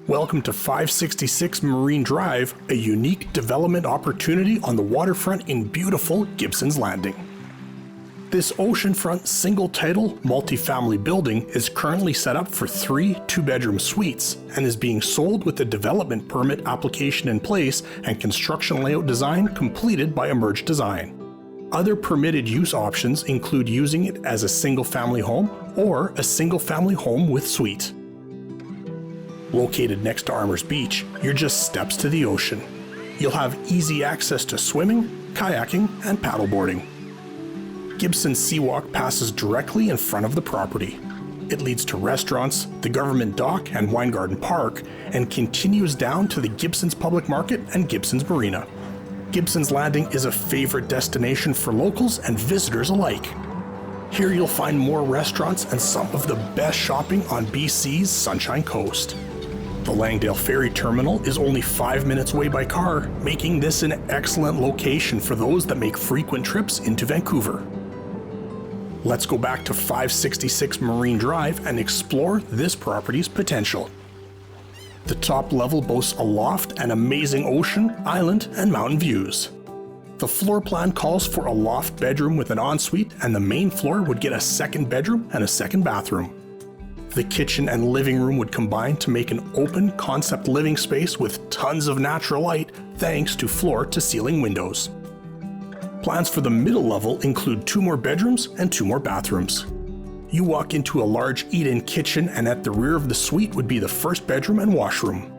Welcome to 566 Marine Drive, a unique development opportunity on the waterfront in beautiful Gibsons Landing. This oceanfront single-title multifamily building is currently set up for 3 two-bedroom suites and is being sold with a development permit application in place and construction layout design completed by Emerge Design. Other permitted use options include using it as a single-family home or a single-family home with suite. Located next to Armours Beach, you're just steps to the ocean. You'll have easy access to swimming, kayaking, and paddleboarding. Gibsons Seawalk passes directly in front of the property. It leads to restaurants, the government dock and wine garden park, and continues down to the Gibsons Public Market and Gibsons Marina. Gibsons Landing is a favorite destination for locals and visitors alike. Here you'll find more restaurants and some of the best shopping on BC's Sunshine Coast. The Langdale Ferry Terminal is only 5 minutes away by car, making this an excellent location for those that make frequent trips into Vancouver. Let's go back to 566 Marine Drive and explore this property's potential. The top level boasts a loft and amazing ocean, island, and mountain views. The floor plan calls for a loft bedroom with an ensuite, and the main floor would get a second bedroom and a second bathroom. The kitchen and living room would combine to make an open concept living space with tons of natural light thanks to floor-to-ceiling windows. Plans for the middle level include 2 more bedrooms and 2 more bathrooms. You walk into a large eat-in kitchen, and at the rear of the suite would be the first bedroom and washroom.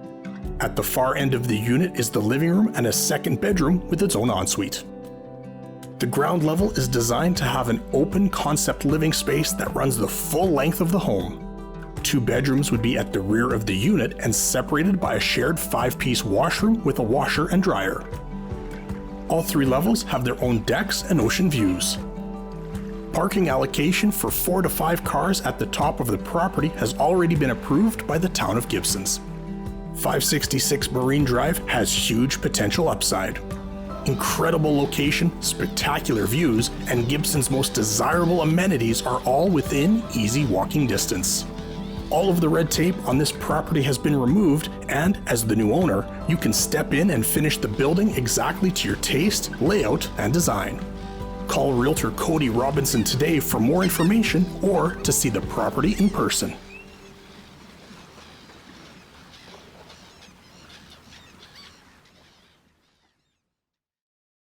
At the far end of the unit is the living room and a second bedroom with its own ensuite. The ground level is designed to have an open concept living space that runs the full length of the home. 2 bedrooms would be at the rear of the unit and separated by a shared 5-piece washroom with a washer and dryer. All 3 levels have their own decks and ocean views. Parking allocation for 4 to 5 cars at the top of the property has already been approved by the town of Gibsons. 566 Marine Drive has huge potential upside. Incredible location, spectacular views, and Gibsons' most desirable amenities are all within easy walking distance. All of the red tape on this property has been removed, and as the new owner, you can step in and finish the building exactly to your taste, layout, and design. Call Realtor Cody Robinson today for more information or to see the property in person.